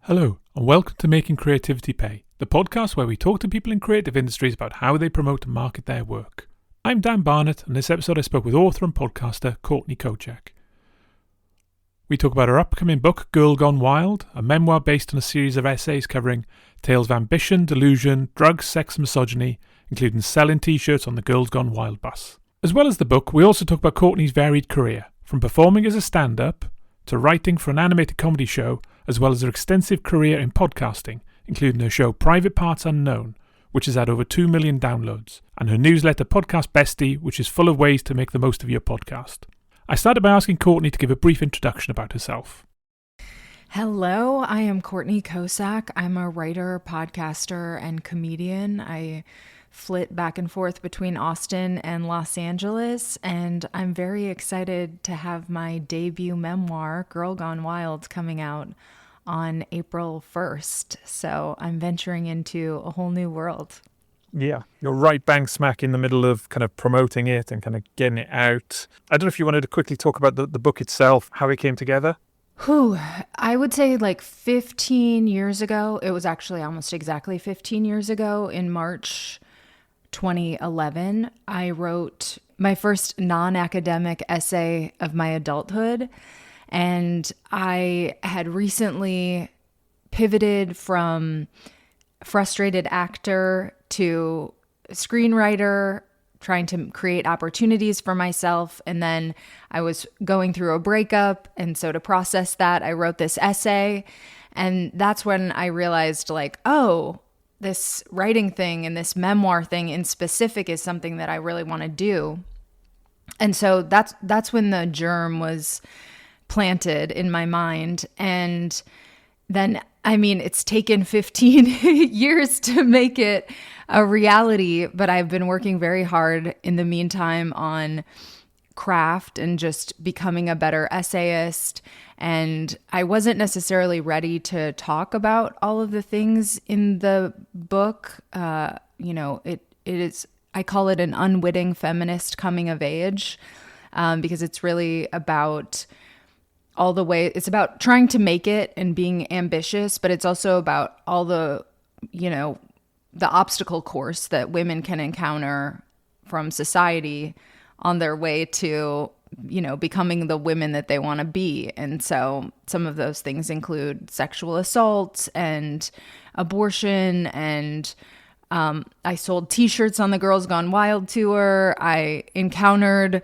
Hello, and welcome to Making Creativity Pay, the podcast where we talk to people in creative industries about how they promote and market their work. I'm Dan Barnett, and in this episode I spoke with author and podcaster Courtney Kocak. We talk about her upcoming book, Girl Gone Wild, a memoir based on a series of essays covering tales of ambition, delusion, drugs, sex and misogyny, including selling t-shirts on the Girls Gone Wild bus. As well as the book, we also talk about Courtney's varied career, from performing as a stand-up to writing for an animated comedy show, as well as her extensive career in podcasting, including her show Private Parts Unknown, which has had over 2 million downloads, and her newsletter Podcast Bestie, which is full of ways to make the most of your podcast. I started by asking Courtney to give a brief introduction about herself. Hello, I am Courtney Kocak. I'm a writer, podcaster, and comedian. I flit back and forth between Austin and Los Angeles, and I'm very excited to have my debut memoir, Girl Gone Wild, coming out on April 1st. So I'm venturing into a whole new world. Yeah, you're right bang smack in the middle of kind of promoting it and kind of getting it out. I don't know if you wanted to quickly talk about the book itself, how it came together. I would say like 15 years ago. It was actually almost exactly 15 years ago in March 2011, I wrote my first non-academic essay of my adulthood. And I had recently pivoted from frustrated actor to screenwriter, trying to create opportunities for myself. And then I was going through a breakup. And so to process that, I wrote this essay. And that's when I realized this writing thing and this memoir thing in specific is something that I really want to do. And so that's when the germ was planted in my mind. And then, it's taken 15 years to make it a reality, but I've been working very hard in the meantime on craft and just becoming a better essayist. And I wasn't necessarily ready to talk about all of the things in the book. It is, I call it an unwitting feminist coming of age, because it's really about it's about trying to make it and being ambitious, but it's also about all the obstacle course that women can encounter from society on their way to, becoming the women that they want to be. And so some of those things include sexual assault and abortion. And I sold t-shirts on the Girls Gone Wild tour. I encountered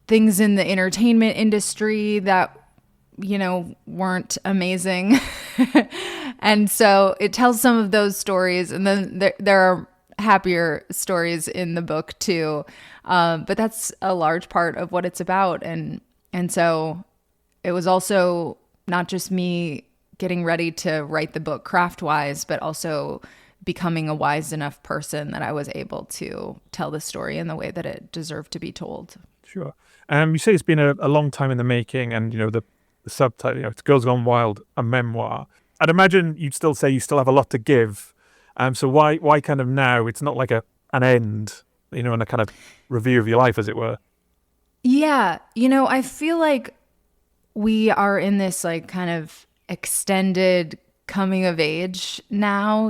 things in the entertainment industry that, weren't amazing. And so it tells some of those stories. And then there are happier stories in the book too. But that's a large part of what it's about. And so it was also not just me getting ready to write the book craft-wise, but also becoming a wise enough person that I was able to tell the story in the way that it deserved to be told. Sure. You say it's been a long time in the making, and, the subtitle, it's Girls Gone Wild, a memoir. I'd imagine you'd still say you still have a lot to give. So why kind of now? It's not like an end, and a kind of review of your life, as it were. Yeah. I feel like we are in this like kind of extended coming of age now,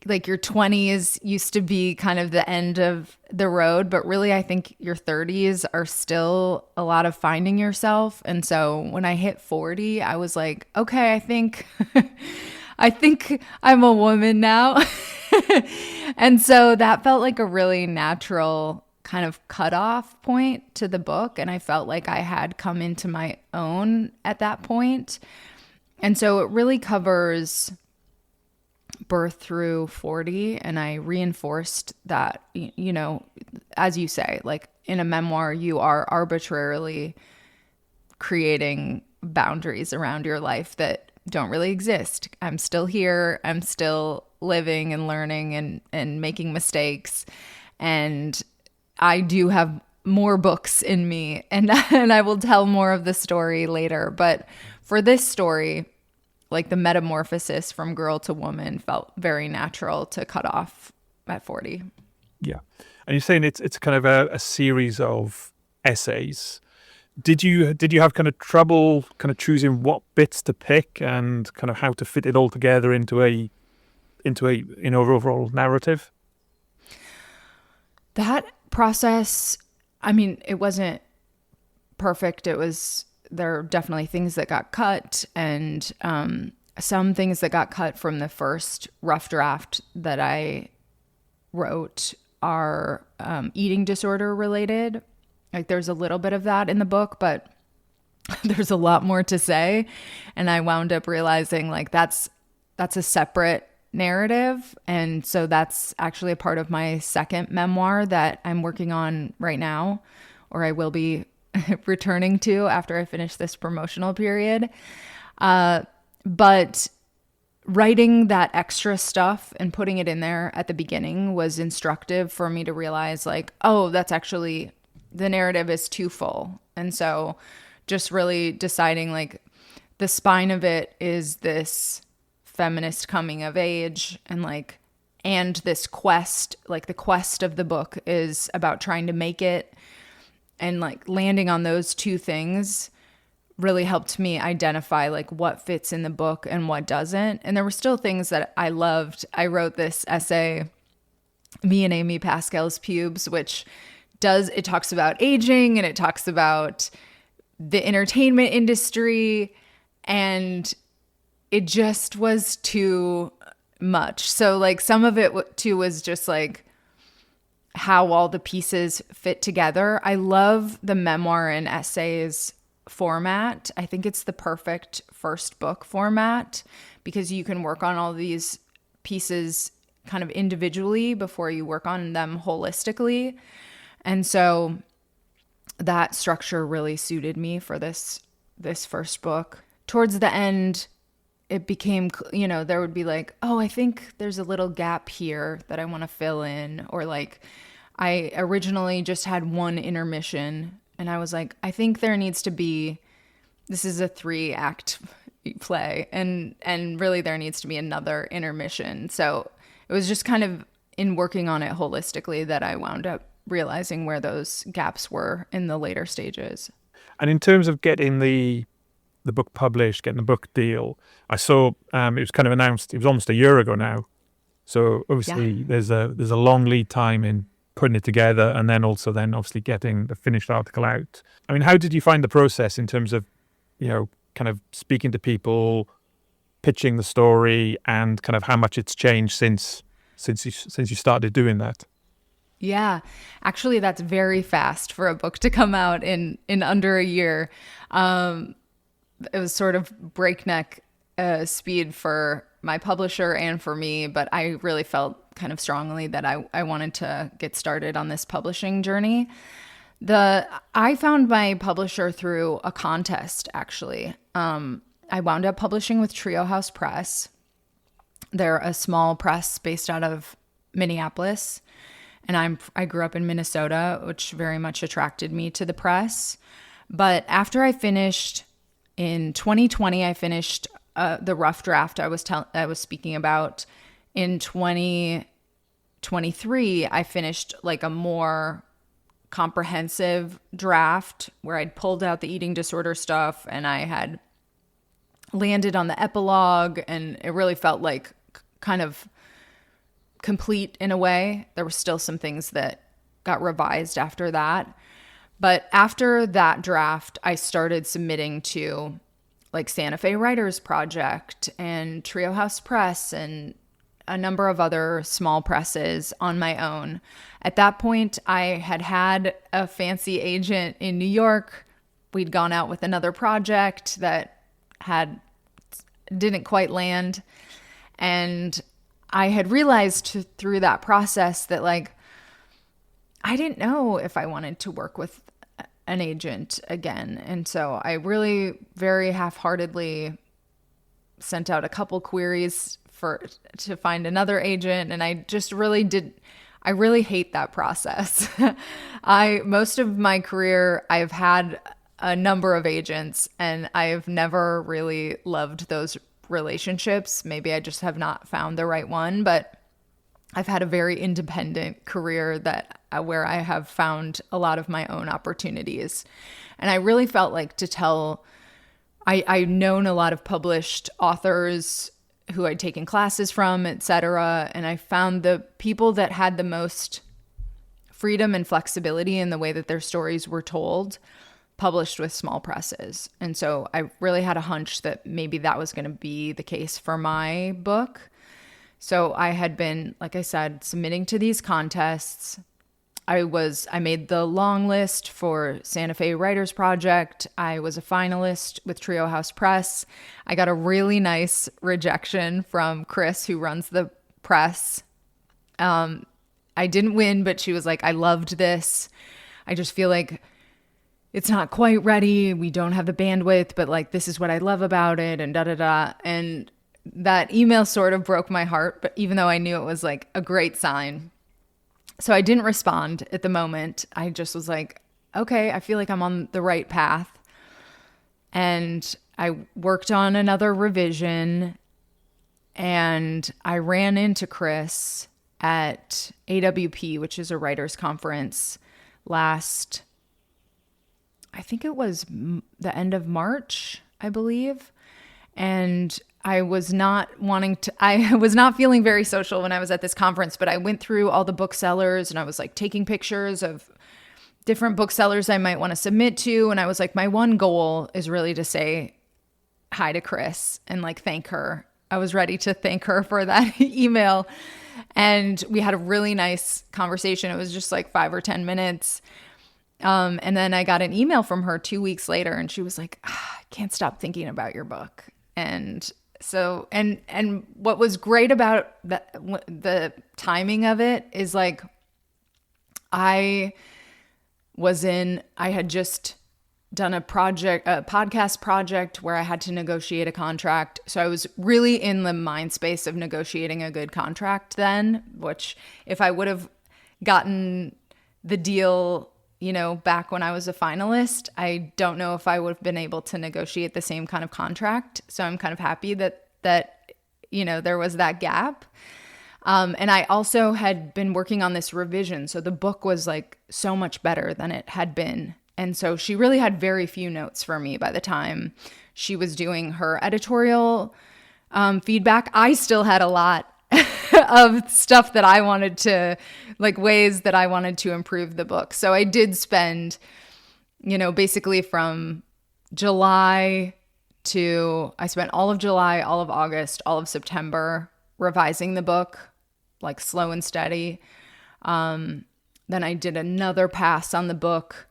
like your 20s used to be kind of the end of the road, but really I think your 30s are still a lot of finding yourself. And so when I hit 40, I was like, okay, I think I'm a woman now. And so that felt like a really natural kind of cutoff point to the book. And I felt like I had come into my own at that point. And so it really covers birth through 40. And I reinforced that, as you say, like in a memoir, you are arbitrarily creating boundaries around your life that don't really exist. I'm still here. I'm still living and learning and making mistakes. And I do have more books in me, and I will tell more of the story later. But for this story, like the metamorphosis from girl to woman felt very natural to cut off at 40. Yeah. And you're saying it's kind of a series of essays Did you have kind of trouble kind of choosing what bits to pick and kind of how to fit it all together into a overall narrative? That process, I mean, it wasn't perfect. There are definitely things that got cut, and some things that got cut from the first rough draft that I wrote are eating disorder related. Like, there's a little bit of that in the book, but there's a lot more to say. And I wound up realizing like that's a separate narrative. And so that's actually a part of my second memoir that I'm working on right now, or I will be returning to after I finish this promotional period. But writing that extra stuff and putting it in there at the beginning was instructive for me to realize like, oh, that's actually, the narrative is too full. And so just really deciding like the spine of it is this feminist coming of age and this quest, like the quest of the book is about trying to make it, and like landing on those two things really helped me identify like what fits in the book and what doesn't. And there were still things that I loved. I wrote this essay, Me and Amy Pascal's Pubes, which it talks about aging and it talks about the entertainment industry, and it just was too much. So like some of it too was just like how all the pieces fit together. I love the memoir and essays format. I think it's the perfect first book format because you can work on all these pieces kind of individually before you work on them holistically. And so that structure really suited me for this first book. Towards the end, it became, there would be like, oh, I think there's a little gap here that I want to fill in. Or like, I originally just had one intermission and I was like, I think there needs to be, this is a 3-act play, and really there needs to be another intermission. So it was just kind of in working on it holistically that I wound up realizing where those gaps were in the later stages. And in terms of getting the book published, getting the book deal, I saw it was kind of announced, it was almost a year ago now. So obviously there's a long lead time in putting it together, and then obviously getting the finished article out. I mean, how did you find the process in terms of, kind of speaking to people, pitching the story, and kind of how much it's changed since you started doing that? Yeah, actually, that's very fast for a book to come out in under a year. It was sort of breakneck speed for my publisher and for me, but I really felt kind of strongly that I wanted to get started on this publishing journey. I found my publisher through a contest, actually. I wound up publishing with Trio House Press. They're a small press based out of Minneapolis. And I grew up in Minnesota, which very much attracted me to the press. But after I finished in 2020, I finished the rough draft I was speaking about. In 2023, I finished like a more comprehensive draft where I'd pulled out the eating disorder stuff and I had landed on the epilogue, and it really felt like kind of complete in a way. There were still some things that got revised after that. But after that draft, I started submitting to like Santa Fe Writers Project and Trio House Press and a number of other small presses on my own. At that point, I had a fancy agent in New York. We'd gone out with another project that didn't quite land. And I had realized through that process that like, I didn't know if I wanted to work with an agent again. And so I really very half-heartedly sent out a couple queries to find another agent. And I just really hate that process. Most of my career, I've had a number of agents and I've never really loved those relationships. Maybe I just have not found the right one, but I've had a very independent career where I have found a lot of my own opportunities. And I really felt like to tell, I've known a lot of published authors who I'd taken classes from, etc. And I found the people that had the most freedom and flexibility in the way that their stories were told published with small presses. And so I really had a hunch that maybe that was going to be the case for my book. So I had been, like I said, submitting to these contests. I made the long list for Santa Fe Writers Project. I was a finalist with Trio House Press. I got a really nice rejection from Chris, who runs the press. I didn't win, but she was like, I loved this. I just feel like it's not quite ready. We don't have the bandwidth, but like, this is what I love about it, and da-da-da. And that email sort of broke my heart, but even though I knew it was like a great sign. So I didn't respond at the moment. I just was like, okay, I feel like I'm on the right path. And I worked on another revision, and I ran into Chris at AWP, which is a writers conference I think it was the end of March, I believe. And I was not feeling very social when I was at this conference, but I went through all the booksellers and I was like taking pictures of different booksellers I might want to submit to. And I was like, my one goal is really to say hi to Chris and like thank her. I was ready to thank her for that email. And we had a really nice conversation. It was just like 5 or 10 minutes. And then I got an email from her 2 weeks later, and she was like, I can't stop thinking about your book. And so, and what was great about the timing of it is like, I had just done a podcast project where I had to negotiate a contract. So I was really in the mind space of negotiating a good contract then, which if I would have gotten the deal, back when I was a finalist, I don't know if I would have been able to negotiate the same kind of contract. So I'm kind of happy that there was that gap. And I also had been working on this revision. So the book was like so much better than it had been. And so she really had very few notes for me by the time she was doing her editorial feedback. I still had a lot of stuff that I wanted to, like ways that I wanted to improve the book. So I did spend, basically from I spent all of July, all of August, all of September revising the book, like slow and steady. Then I did another pass on the book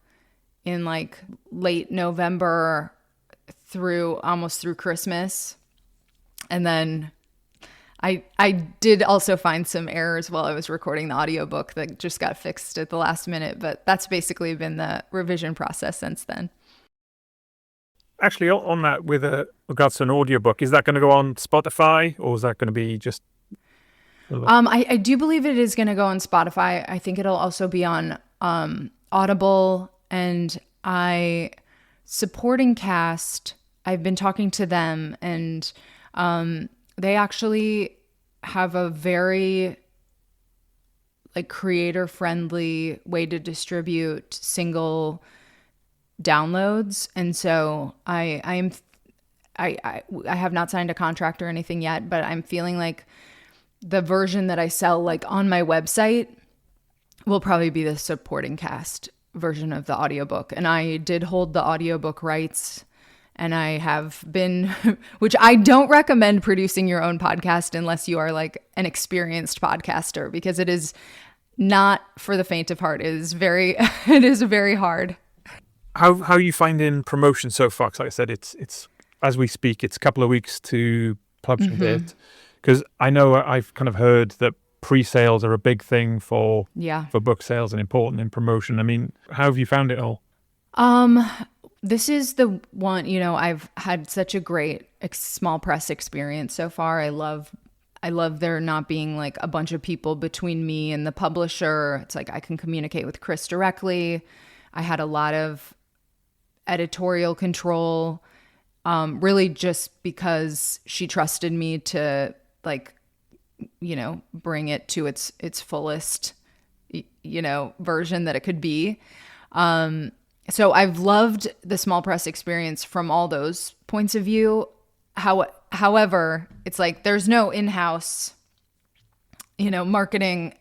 in like late November almost through Christmas. And then I did also find some errors while I was recording the audiobook that just got fixed at the last minute, but that's basically been the revision process since then. Actually, on that, with regards to an audiobook, is that going to go on Spotify, or is that going to be just... I do believe it is going to go on Spotify. I think it'll also be on Audible, and Supporting Cast, I've been talking to them, and they actually have a very like creator friendly way to distribute single downloads. And so I have not signed a contract or anything yet, but I'm feeling like the version that I sell like on my website will probably be the Supporting Cast version of the audiobook. And I did hold the audiobook rights. And I have been, which I don't recommend producing your own podcast unless you are like an experienced podcaster, because it is not for the faint of heart. It is very hard. How are you finding promotion so far? Because like I said, it's as we speak, it's a couple of weeks to publishing date. Because I know I've kind of heard that pre-sales are a big thing for book sales and important in promotion. I mean, how have you found it all? This is the one, I've had such a great small press experience so far. I love there not being like a bunch of people between me and the publisher. It's like I can communicate with Chris directly. I had a lot of editorial control, really just because she trusted me to like bring it to its fullest, version that it could be. So I've loved the small press experience from all those points of view. However, it's like there's no in-house, marketing,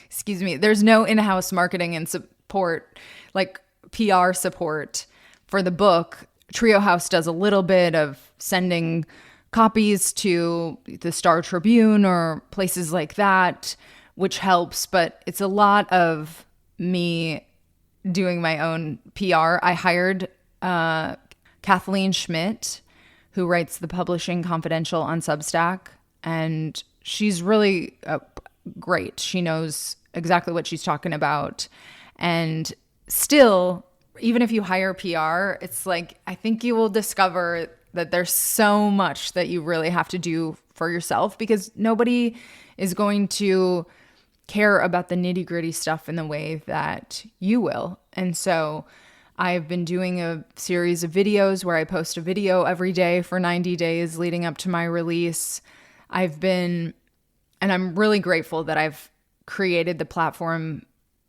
excuse me, there's no in-house marketing and support, like PR support for the book. Trio House does a little bit of sending copies to the Star Tribune or places like that, which helps, but it's a lot of me doing my own PR. I hired Kathleen Schmidt, who writes the Publishing Confidential on Substack, and she's really great. She knows exactly what she's talking about. And still, even if you hire PR, it's like, I think you will discover that there's so much that you really have to do for yourself, because nobody is going to care about the nitty-gritty stuff in the way that you will. And so I've been doing a series of videos where I post a video every day for 90 days leading up to my release. And I'm really grateful that I've created the platform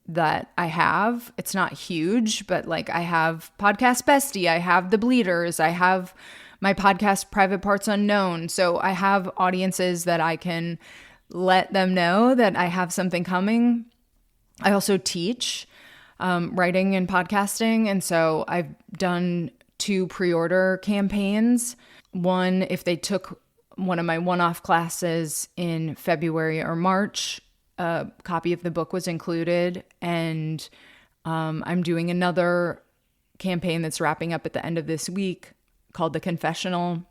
that I have. It's not huge, but like I have Podcast Bestie, I have The Bleeders, I have my podcast Private Parts Unknown. So I have audiences that I can let them know that I have something coming. I also teach writing and podcasting. And so I've done 2 pre-order campaigns. One, if they took one of my one-off classes in February or March, a copy of the book was included. And I'm doing another campaign that's wrapping up at the end of this week called The Confessional.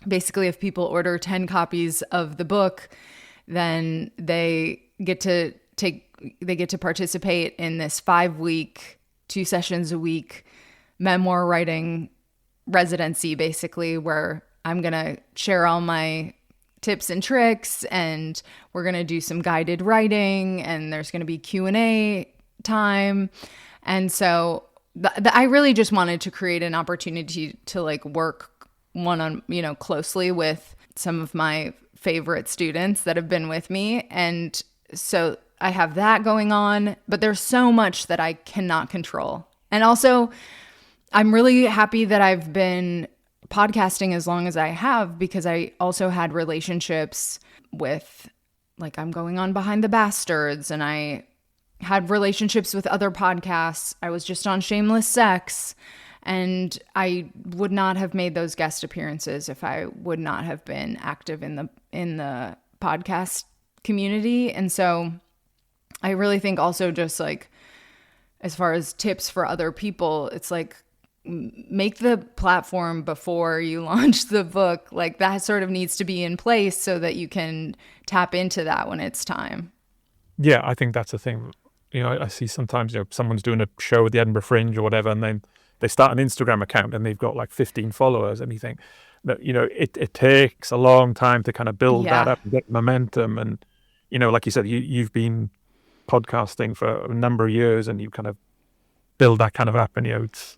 Basically, if people order 10 copies of the book, then they get to participate in this 5-week, 2 sessions a week memoir writing residency, basically, where I'm going to share all my tips and tricks, and we're going to do some guided writing, and there's going to be Q&A time. And so I really just wanted to create an opportunity to like work closely with some of my favorite students that have been with me. And so I have that going on, but there's so much that I cannot control. And also, I'm really happy that I've been podcasting as long as I have, because I also had relationships with, like, I'm going on Behind the Bastards, and I had relationships with other podcasts. I was just on Shameless Sex, and I would not have made those guest appearances if I would not have been active in the podcast community. And so I really think also, just like as far as tips for other people, it's like, make the platform before you launch the book. Like, that sort of needs to be in place so that you can tap into that when it's time. Yeah, I think that's the thing. I see sometimes, someone's doing a show at the Edinburgh Fringe or whatever, and then they start an Instagram account and they've got like 15 followers, and you think that, it takes a long time to kind of build that up and get momentum. And, like you said, you've been podcasting for a number of years, and you kind of build that kind of up, and, it's,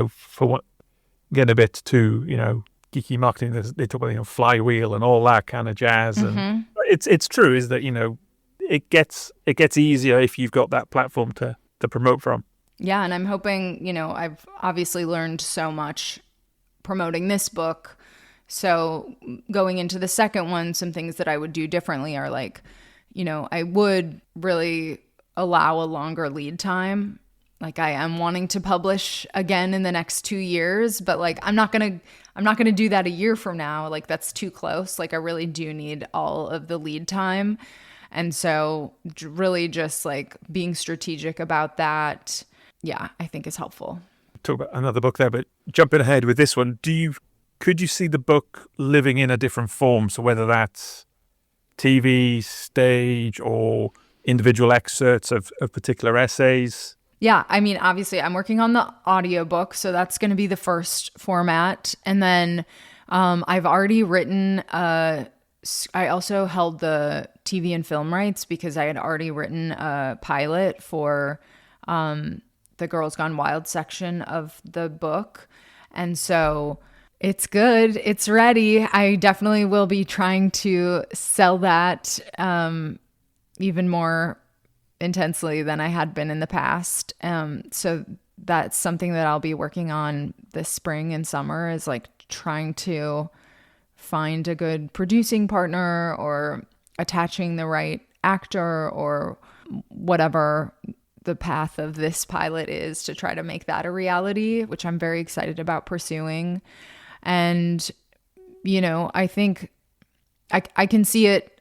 for what, get a bit too, geeky marketing, they talk about, flywheel and all that kind of jazz. Mm-hmm. And it's true, is that, it gets easier if you've got that platform to promote from. Yeah. And I'm hoping, I've obviously learned so much promoting this book. So going into the second one, some things that I would do differently are like, I would really allow a longer lead time. Like, I am wanting to publish again in the next 2 years, but like, I'm not going to do that a year from now. Like, that's too close. Like, I really do need all of the lead time. And so really just like being strategic about that, I think is helpful. Talk about another book there, but jumping ahead with this one, could you see the book living in a different form? So whether that's TV, stage, or individual excerpts of particular essays? Yeah, I mean, obviously I'm working on the audiobook, so that's going to be the first format. And then I've already written, I also held the TV and film rights because I had already written a pilot for the Girls Gone Wild section of the book. And so It's good. It's ready. I definitely will be trying to sell that even more intensely than I had been in the past. So that's something that I'll be working on this spring and summer, is like trying to find a good producing partner or attaching the right actor or whatever the path of this pilot is to try to make that a reality, which I'm very excited about pursuing. And, you know, I think I can see it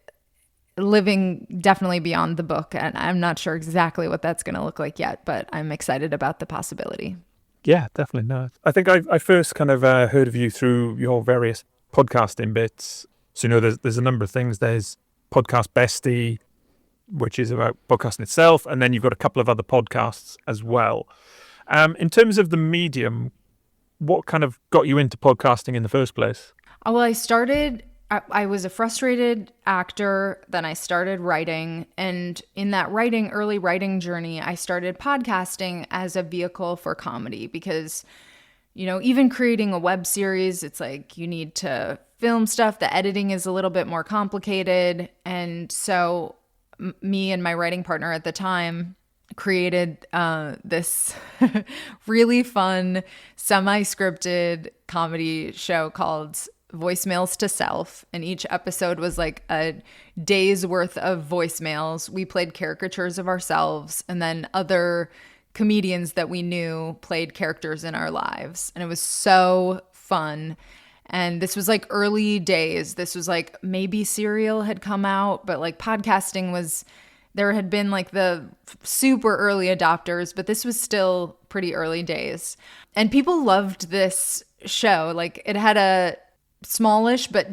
living definitely beyond the book. And I'm not sure exactly what that's going to look like yet, but I'm excited about the possibility. Yeah, definitely. No, I think I first kind of heard of you through your various podcasting bits. So, you know, there's a number of things. There's Podcast Bestie, which is about podcasting itself. And then you've got a couple of other podcasts as well. In terms of the medium, what kind of got you into podcasting in the first place? Well, I was a frustrated actor. Then I started writing. And in that early writing journey, I started podcasting as a vehicle for comedy because, you know, even creating a web series, it's like you need to film stuff. The editing is a little bit more complicated. And so me and my writing partner at the time created this really fun, semi-scripted comedy show called Voicemails to Self. And each episode was like a day's worth of voicemails. We played caricatures of ourselves, and then other comedians that we knew played characters in our lives. And it was so fun. And this was like early days. This was like maybe Serial had come out, but like podcasting was, there had been like the super early adopters, but this was still pretty early days. And people loved this show. Like it had a smallish but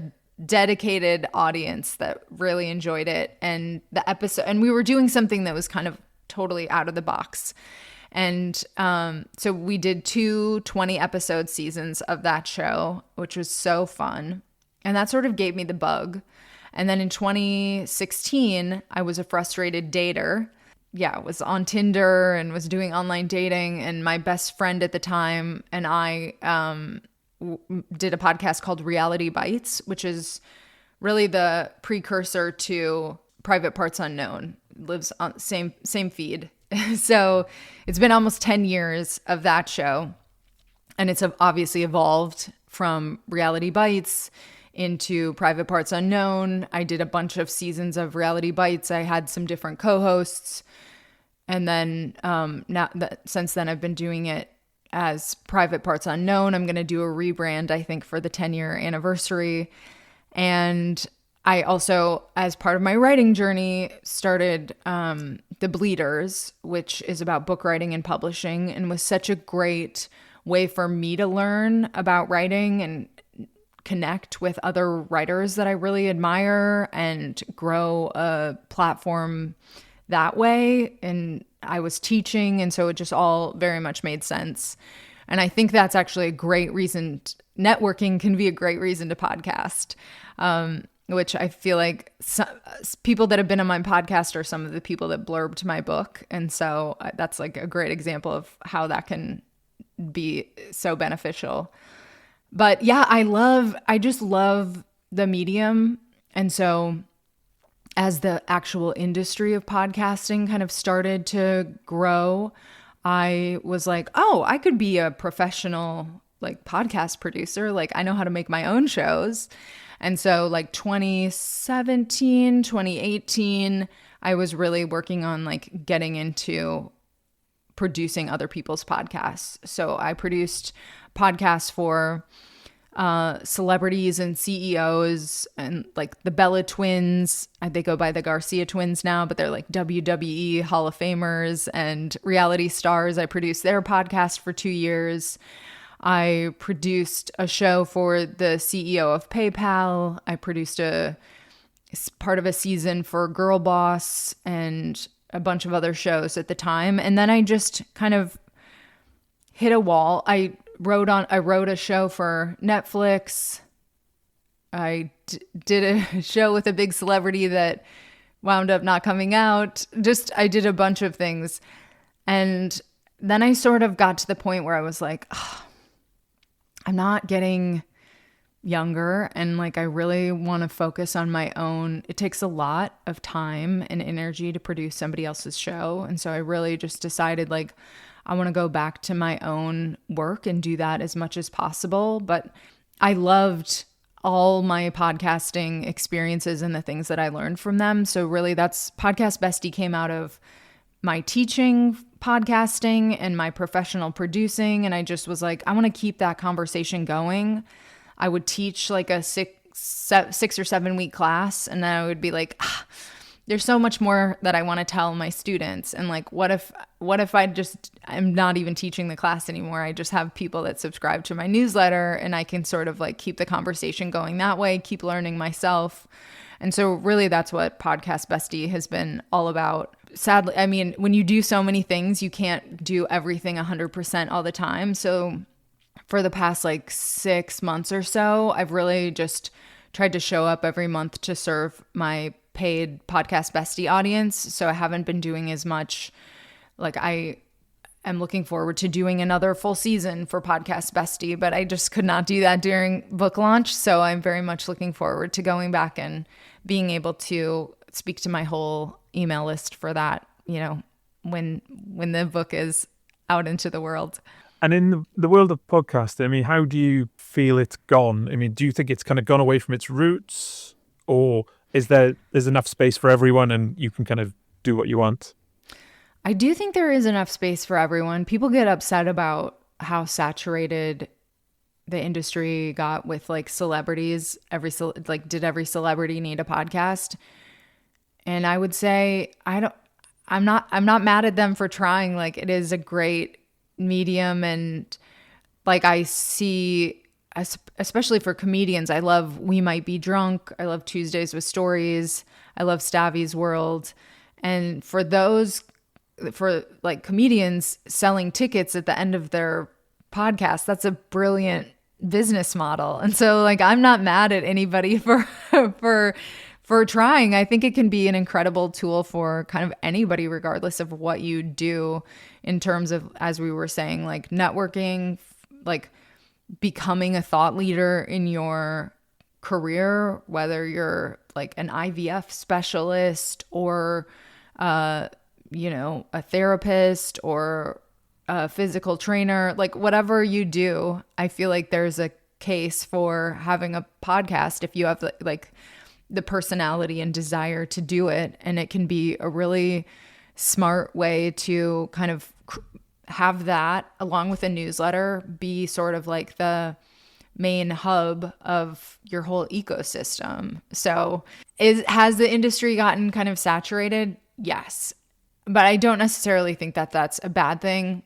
dedicated audience that really enjoyed it. And the episode, and we were doing something that was kind of totally out of the box. And so we did 2 20-episode seasons of that show, which was so fun. And that sort of gave me the bug. And then in 2016, I was a frustrated dater. Yeah, was on Tinder and was doing online dating. And my best friend at the time and I did a podcast called Reality Bites, which is really the precursor to Private Parts Unknown. Lives on same feed. So it's been almost 10 years of that show. And it's obviously evolved from Reality Bites into Private Parts Unknown. I did a bunch of seasons of Reality Bites. I had some different co-hosts. And then since then, I've been doing it as Private Parts Unknown. I'm going to do a rebrand, I think, for the 10-year anniversary. And I also, as part of my writing journey, started The Bleeders, which is about book writing and publishing, and was such a great way for me to learn about writing and connect with other writers that I really admire and grow a platform that way. And I was teaching, and so it just all very much made sense. And I think that's actually a great reason. Networking can be a great reason to podcast. Which I feel like people that have been on my podcast are some of the people that blurbed my book. And so that's like a great example of how that can be so beneficial. But yeah, I just love the medium. And so as the actual industry of podcasting kind of started to grow, I was like, oh, I could be a professional like podcast producer. Like I know how to make my own shows. And so like 2017, 2018, I was really working on like getting into producing other people's podcasts. So I produced podcasts for celebrities and CEOs and like the Bella twins. They go by the Garcia twins now, but they're like WWE Hall of Famers and reality stars. I produced their podcast for 2 years. I produced a show for the CEO of PayPal. I produced part of a season for Girl Boss and a bunch of other shows at the time. And then I just kind of hit a wall. I wrote a show for Netflix. I did a show with a big celebrity that wound up not coming out. I did a bunch of things. And then I sort of got to the point where I was like, oh, I'm not getting younger, and like I really want to focus on my own. It takes a lot of time and energy to produce somebody else's show, and so I really just decided like I want to go back to my own work and do that as much as possible. But I loved all my podcasting experiences and the things that I learned from them. So really that's Podcast Bestie came out of my teaching podcasting and my professional producing. And I just was like, I want to keep that conversation going. I would teach like a 6 or 7 week class. And then I would be like, there's so much more that I want to tell my students. And like, what if I'm not even teaching the class anymore? I just have people that subscribe to my newsletter, and I can sort of like keep the conversation going that way, keep learning myself. And so really that's what Podcast Bestie has been all about. Sadly, I mean, when you do so many things, you can't do everything 100% all the time. So for the past like 6 months or so, I've really just tried to show up every month to serve my paid Podcast Bestie audience. So I haven't been doing as much. Like I am looking forward to doing another full season for Podcast Bestie, but I just could not do that during book launch. So I'm very much looking forward to going back and being able to speak to my whole email list for that, you know, when the book is out into the world. And in the world of podcasting, I mean, how do you feel it's gone? I mean, do you think it's kind of gone away from its roots, or there's enough space for everyone and you can kind of do what you want? I do think there is enough space for everyone. People get upset about how saturated the industry got with like celebrities. Did every celebrity need a podcast? And I would say I'm not mad at them for trying. Like it is a great medium, and like I see, especially for comedians, I love We Might Be Drunk. I love Tuesdays with Stories. I love Stavi's World. And for like comedians selling tickets at the end of their podcast, that's a brilliant business model. And so like I'm not mad at anybody for trying. I think it can be an incredible tool for kind of anybody, regardless of what you do, in terms of, as we were saying, like networking, like becoming a thought leader in your career, whether you're like an IVF specialist or, a therapist or a physical trainer, like whatever you do, I feel like there's a case for having a podcast if you have like the personality and desire to do it. And it can be a really smart way to kind of have that, along with a newsletter, be sort of like the main hub of your whole ecosystem. So has the industry gotten kind of saturated? Yes. But I don't necessarily think that that's a bad thing.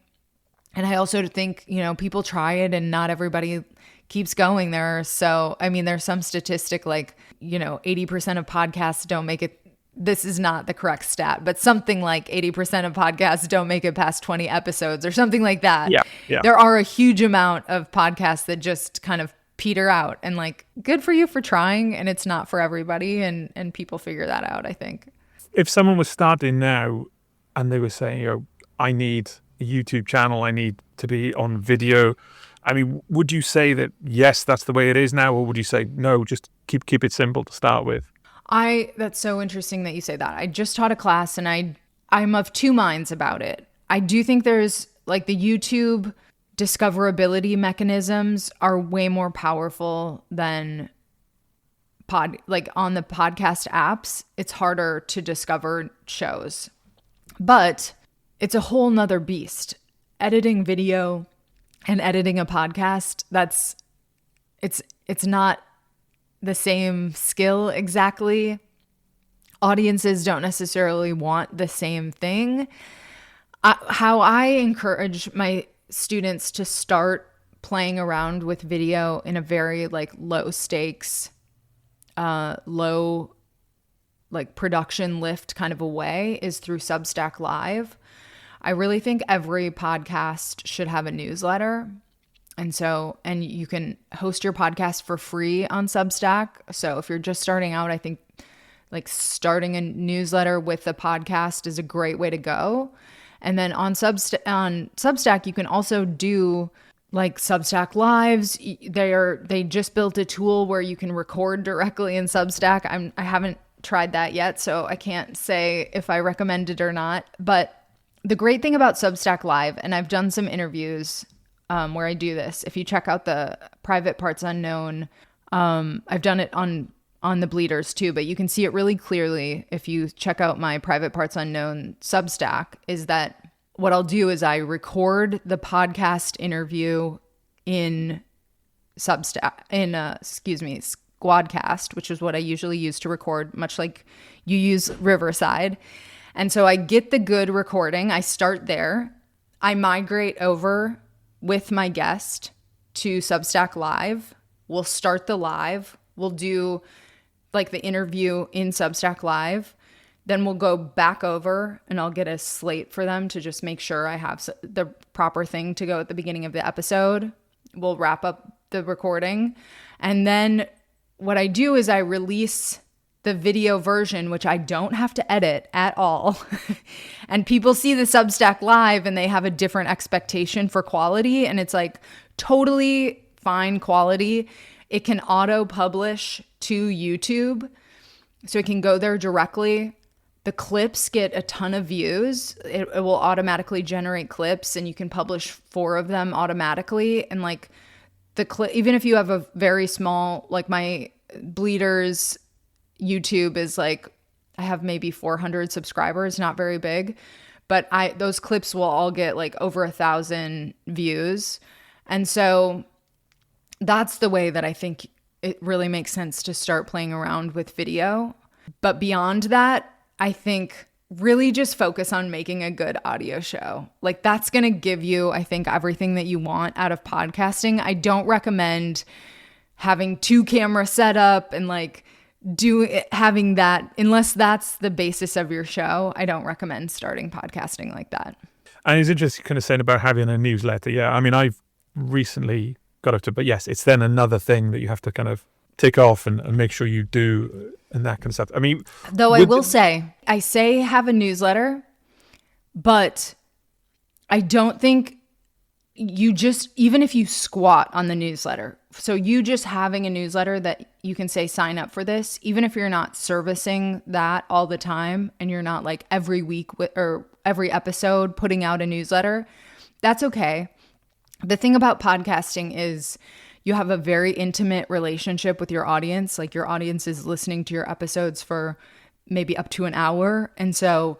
And I also think, people try it and not everybody keeps going there. So, I mean, there's some statistic like, 80% of podcasts don't make it. This is not the correct stat, but something like 80% of podcasts don't make it past 20 episodes or something like that. Yeah. There are a huge amount of podcasts that just kind of peter out, and like, good for you for trying. And it's not for everybody. And people figure that out, I think. If someone was starting now and they were saying, I need a YouTube channel, I need to be on video, I mean, would you say that, yes, that's the way it is now? Or would you say, no, just keep it simple to start with? That's so interesting that you say that. I just taught a class and I'm of two minds about it. I do think there's like the YouTube discoverability mechanisms are way more powerful than like on the podcast apps. It's harder to discover shows, but it's a whole nother beast. Editing video and editing a podcast, it's not the same skill exactly. Audiences don't necessarily want the same thing. How I encourage my students to start playing around with video in a very like low stakes, low like production lift kind of a way is through Substack Live. I really think every podcast should have a newsletter. And you can host your podcast for free on Substack. So if you're just starting out, I think like starting a newsletter with a podcast is a great way to go. And then on Substack, you can also do like Substack Lives. They just built a tool where you can record directly in Substack. I haven't tried that yet, so I can't say if I recommend it or not. But the great thing about Substack Live, and I've done some interviews where I do this. If you check out the Private Parts Unknown, I've done it on the Bleeders too, but you can see it really clearly if you check out my Private Parts Unknown Substack, is that what I'll do is I record the podcast interview in Squadcast, which is what I usually use to record, much like you use Riverside. And so I get the good recording. I start there. I migrate over with my guest to Substack Live. We'll start the live. We'll do like the interview in Substack Live. Then we'll go back over and I'll get a slate for them to just make sure I have the proper thing to go at the beginning of the episode. We'll wrap up the recording. And then what I do is I release the video version, which I don't have to edit at all. And people see the Substack Live and they have a different expectation for quality. And it's like totally fine quality. It can auto publish to YouTube, so it can go there directly. The clips get a ton of views. It will automatically generate clips and you can publish 4 of them automatically. And like the clip, even if you have a very small, like my Bleeders YouTube is like, I have maybe 400 subscribers, not very big, but those clips will all get like over 1,000 views. And so that's the way that I think it really makes sense to start playing around with video. But beyond that, I think really just focus on making a good audio show. Like that's going to give you, I think, everything that you want out of podcasting. I don't recommend having 2 camera setup and like having that, unless that's the basis of your show. I don't recommend starting podcasting like that. And it's interesting kind of saying about having a newsletter. Yeah, I mean, I've recently got up to, but yes, it's then another thing that you have to kind of tick off and make sure you do and that kind of stuff. I mean, though I will say have a newsletter, but I don't think even if you squat on the newsletter, so you just having a newsletter that you can say sign up for this, even if you're not servicing that all the time and you're not like every week or every episode putting out a newsletter, that's okay. The thing about podcasting is you have a very intimate relationship with your audience. Like your audience is listening to your episodes for maybe up to an hour. And so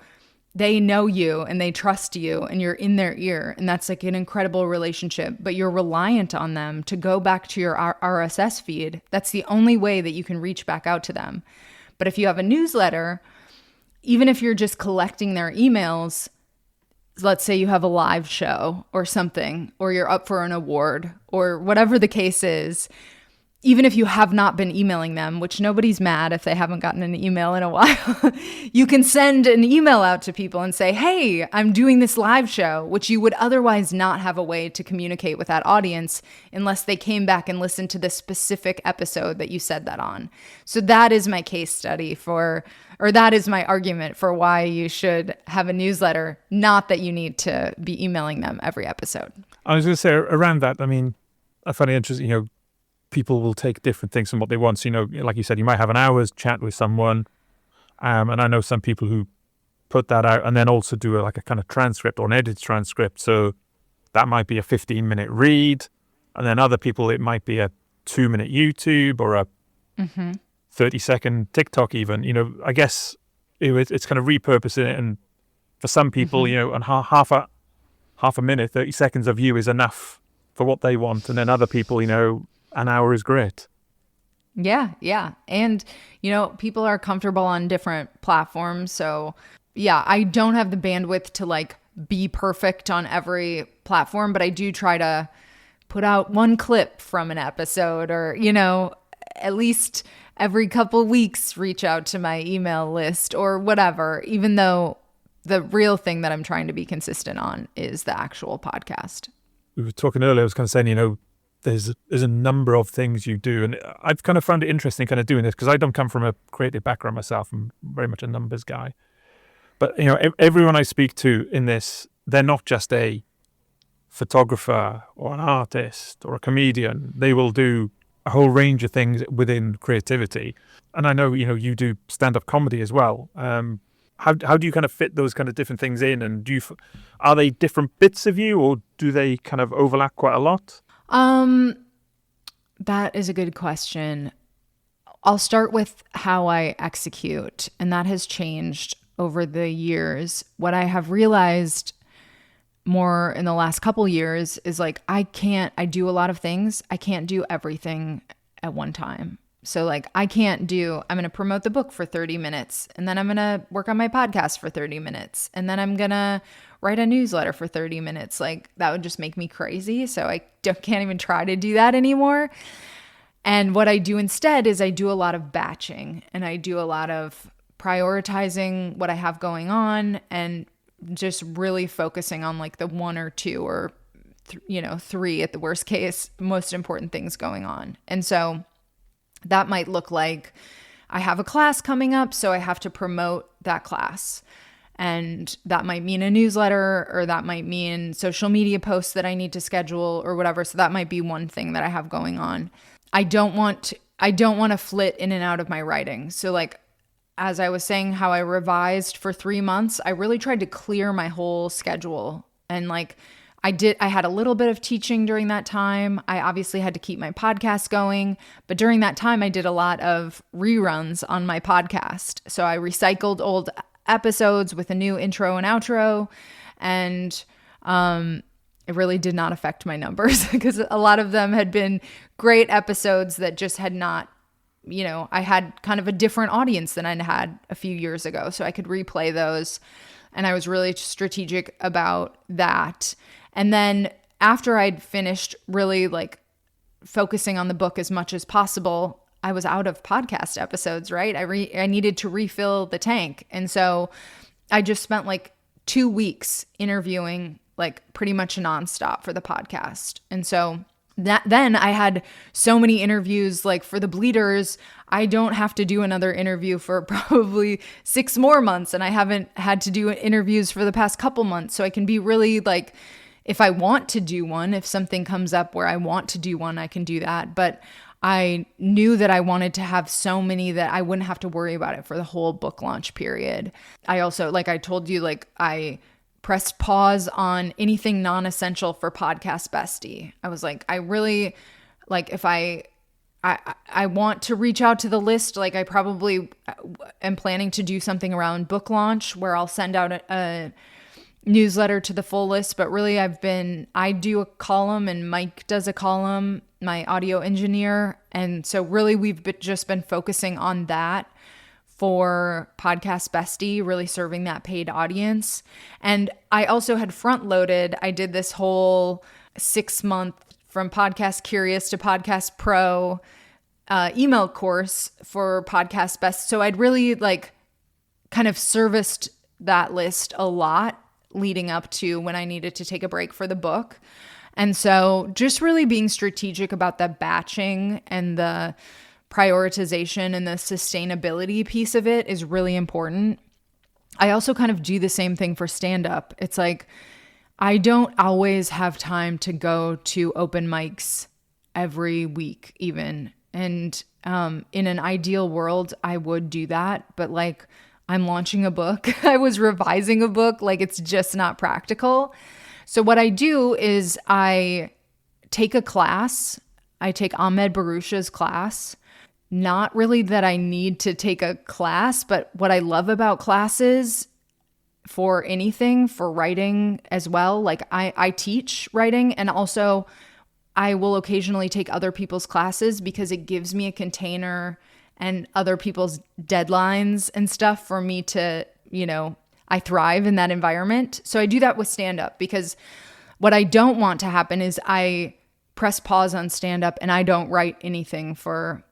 they know you and they trust you and you're in their ear. And that's like an incredible relationship, but you're reliant on them to go back to your RSS feed. That's the only way that you can reach back out to them. But if you have a newsletter, even if you're just collecting their emails, let's say you have a live show or something, or you're up for an award or whatever the case is, even if you have not been emailing them, which nobody's mad if they haven't gotten an email in a while, you can send an email out to people and say, hey, I'm doing this live show, which you would otherwise not have a way to communicate with that audience unless they came back and listened to the specific episode that you said that on. So that is my case study that is my argument for why you should have a newsletter, not that you need to be emailing them every episode. I was going to say around that, I mean, I find it interesting, people will take different things from what they want. So, like you said, you might have an hour's chat with someone. And I know some people who put that out and then also do a kind of transcript or an edited transcript. So that might be a 15-minute read. And then other people, it might be a 2-minute YouTube or a 30-second TikTok even. I guess it's kind of repurposing it. And for some people, and half a minute, 30 seconds of you is enough for what they want. And then other people, an hour is great. Yeah. And, people are comfortable on different platforms. So, yeah, I don't have the bandwidth to be perfect on every platform, but I do try to put out one clip from an episode or, at least every couple weeks reach out to my email list or whatever, even though the real thing that I'm trying to be consistent on is the actual podcast. We were talking earlier, I was kind of saying, there's a number of things you do. And I've kind of found it interesting kind of doing this because I don't come from a creative background myself. I'm very much a numbers guy. But, everyone I speak to in this, they're not just a photographer or an artist or a comedian. They will do a whole range of things within creativity. And I know, you do stand-up comedy as well. How do you kind of fit those kind of different things in? And are they different bits of you, or do they kind of overlap quite a lot? That is a good question. I'll start with how I execute, and that has changed over the years. What I have realized more in the last couple years is like, I do a lot of things. I can't do everything at one time. So like, I'm going to promote the book for 30 minutes, and then I'm going to work on my podcast for 30 minutes, and then I'm going to write a newsletter for 30 minutes. Like, that would just make me crazy. So I can't even try to do that anymore. And what I do instead is I do a lot of batching, and I do a lot of prioritizing what I have going on, and just really focusing on like the one or two or, three at the worst case, most important things going on. And so that might look like I have a class coming up, so I have to promote that class. And that might mean a newsletter, or that might mean social media posts that I need to schedule or whatever. So that might be one thing that I have going on. I don't want to flit in and out of my writing. So like, as I was saying, how I revised for 3 months, I really tried to clear my whole schedule. And like, I had a little bit of teaching during that time. I obviously had to keep my podcast going, but during that time I did a lot of reruns on my podcast. So I recycled old episodes with a new intro and outro, and it really did not affect my numbers because a lot of them had been great episodes that just had not, I had kind of a different audience than I had a few years ago. So I could replay those, and I was really strategic about that. And then after I'd finished really like focusing on the book as much as possible, I was out of podcast episodes, right? I needed to refill the tank. And so I just spent like 2 weeks interviewing like pretty much nonstop for the podcast. And so then I had so many interviews, like for the Bleeders, I don't have to do another interview for probably 6 more months. And I haven't had to do interviews for the past couple months. So I can be really like, if I want to do one, if something comes up where I want to do one, I can do that. But I knew that I wanted to have so many that I wouldn't have to worry about it for the whole book launch period. I also, like I told you, like I pressed pause on anything non-essential for Podcast Bestie. I was like, I really, like if I want to reach out to the list, like I probably am planning to do something around book launch where I'll send out a newsletter to the full list, but really I do a column and Mike does a column, my audio engineer. And so really we've just been focusing on that for Podcast Bestie, really serving that paid audience. And I also had front loaded, I did this whole 6-month from Podcast Curious to Podcast Pro email course for Podcast Best. So I'd really like kind of serviced that list a lot leading up to when I needed to take a break for the book. And so just really being strategic about the batching and the prioritization and the sustainability piece of it is really important. I also kind of do the same thing for stand-up. It's like, I don't always have time to go to open mics every week even. And in an ideal world, I would do that. But like, I'm launching a book. I was revising a book. Like, it's just not practical. So what I do is I take a class. I take Ahmed Barucha's class. Not really that I need to take a class, but what I love about classes for anything, for writing as well, like I teach writing, and also I will occasionally take other people's classes because it gives me a container and other people's deadlines and stuff for me to, I thrive in that environment. So I do that with stand-up because what I don't want to happen is I press pause on stand-up and I don't write anything for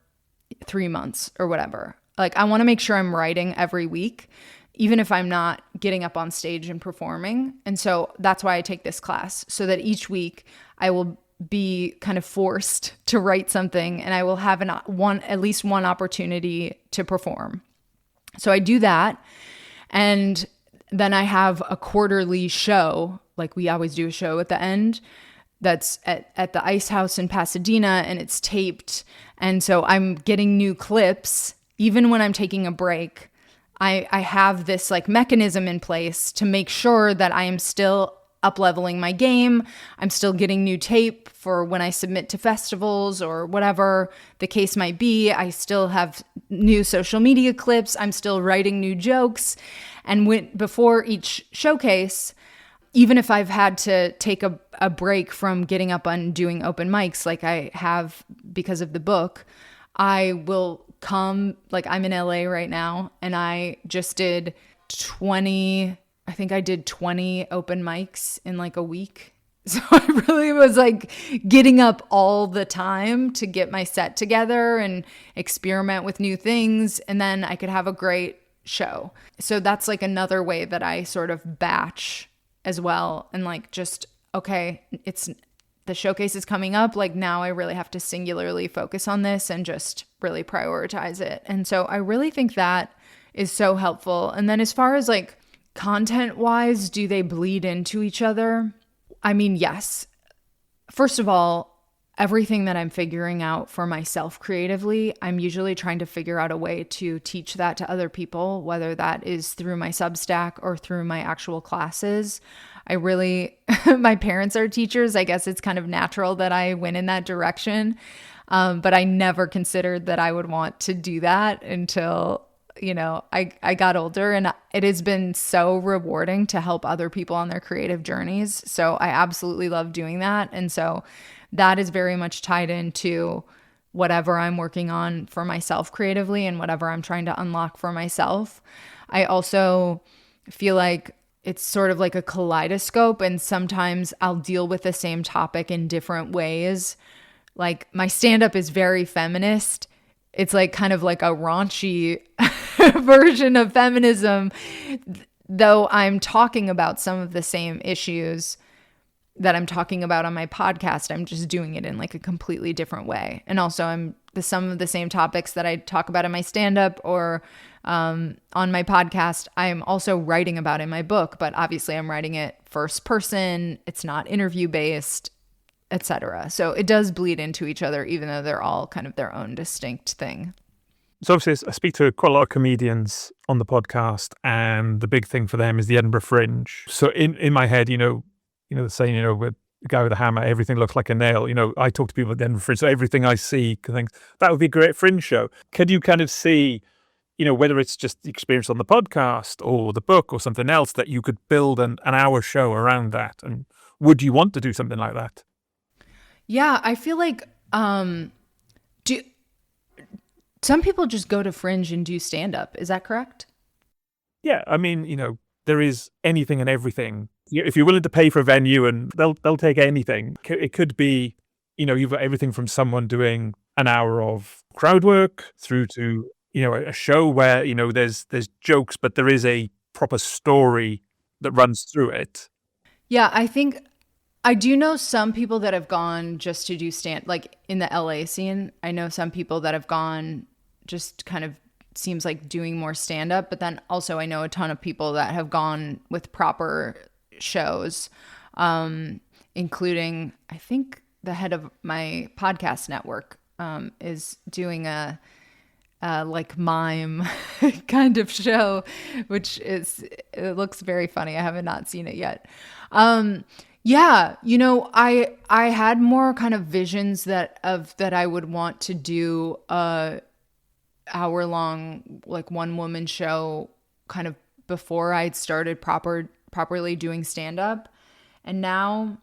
3 months or whatever. Like, I want to make sure I'm writing every week, even if I'm not getting up on stage and performing. And so that's why I take this class, so that each week I will be kind of forced to write something and I will have at least one opportunity to perform. So I do that. And then I have a quarterly show like we always do a show at the end that's at the Ice House in Pasadena, and it's taped. And so I'm getting new clips. Even when I'm taking a break, I have this like mechanism in place to make sure that I am still up-leveling my game. I'm still getting new tape for when I submit to festivals or whatever the case might be. I still have new social media clips. I'm still writing new jokes. And before each showcase, even if I've had to take a break from getting up and doing open mics like I have because of the book, I will come, like I'm in LA right now, and I just did 20 open mics in like a week. So I really was like getting up all the time to get my set together and experiment with new things. And then I could have a great show. So that's like another way that I sort of batch as well. And like, just, okay, the showcase is coming up. Like now I really have to singularly focus on this and just really prioritize it. And so I really think that is so helpful. And then as far as like content wise, do they bleed into each other? I mean, yes. First of all, everything that I'm figuring out for myself creatively, I'm usually trying to figure out a way to teach that to other people, whether that is through my Substack or through my actual classes. My parents are teachers. I guess it's kind of natural that I went in that direction. But I never considered that I would want to do that until, I got older, and it has been so rewarding to help other people on their creative journeys. So I absolutely love doing that. And so that is very much tied into whatever I'm working on for myself creatively and whatever I'm trying to unlock for myself. I also feel like it's sort of like a kaleidoscope, and sometimes I'll deal with the same topic in different ways. Like my stand-up is very feminist. It's like kind of like a raunchy version of feminism, though I'm talking about some of the same issues that I'm talking about on my podcast. I'm just doing it in like a completely different way. And also some of the same topics that I talk about in my stand-up or on my podcast, I'm also writing about in my book, but obviously I'm writing it first person. It's not interview based, etc. So it does bleed into each other, even though they're all kind of their own distinct thing. So obviously I speak to quite a lot of comedians on the podcast, and the big thing for them is the Edinburgh Fringe. So in my head, the saying, with the guy with a hammer, everything looks like a nail. I talk to people at the Edinburgh Fringe, so everything I see, I think that would be a great Fringe show. Can you kind of see, whether it's just the experience on the podcast or the book or something else, that you could build an hour show around that? And would you want to do something like that? Yeah, I feel like some people just go to Fringe and do stand-up. Is that correct? Yeah, I mean, there is anything and everything. If you're willing to pay for a venue, and they'll take anything. It could be, you've got everything from someone doing an hour of crowd work through to, a show where, there's jokes, but there is a proper story that runs through it. Yeah, I think I do know some people that have gone just to do like in the LA scene. I know some people that have gone just kind of seems like doing more stand-up, but then also I know a ton of people that have gone with proper shows, including I think the head of my podcast network is doing a like mime kind of show, which it looks very funny. I have not seen it yet. Yeah, I had more kind of visions that I would want to do a hour-long, like one-woman show kind of before I'd started properly doing stand-up. And now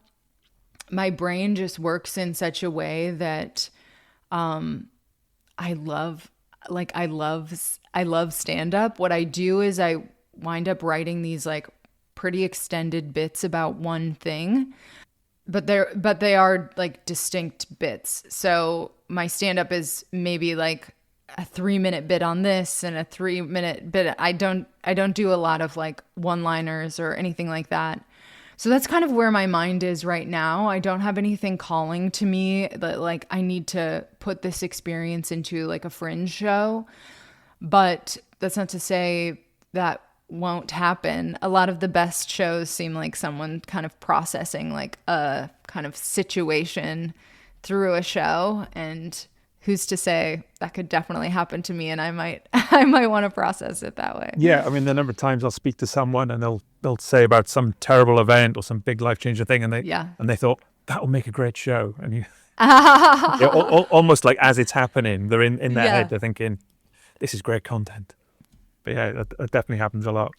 my brain just works in such a way that I love stand-up. What I do is I wind up writing these like pretty extended bits about one thing, but they are like distinct bits. So my stand-up is maybe like a 3-minute bit on this and a 3-minute bit. I don't do a lot of like one-liners or anything like that. So that's kind of where my mind is right now. I don't have anything calling to me that like I need to put this experience into like a Fringe show. But that's not to say that won't happen. A lot of the best shows seem like someone kind of processing like a kind of situation through a show, and who's to say that could definitely happen to me, and I might want to process it that way. Yeah, I mean, the number of times I'll speak to someone and they'll say about some terrible event or some big life-changing thing, and they thought that'll make a great show, and you almost like as it's happening, they're in their head, they're thinking, this is great content. But yeah, that definitely happens a lot.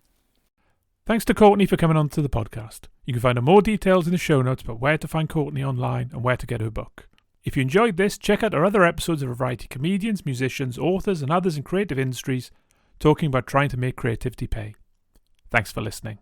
Thanks to Courtney for coming on to the podcast. You can find out more details in the show notes about where to find Courtney online and where to get her book. If you enjoyed this, check out our other episodes of a variety of comedians, musicians, authors and others in creative industries talking about trying to make creativity pay. Thanks for listening.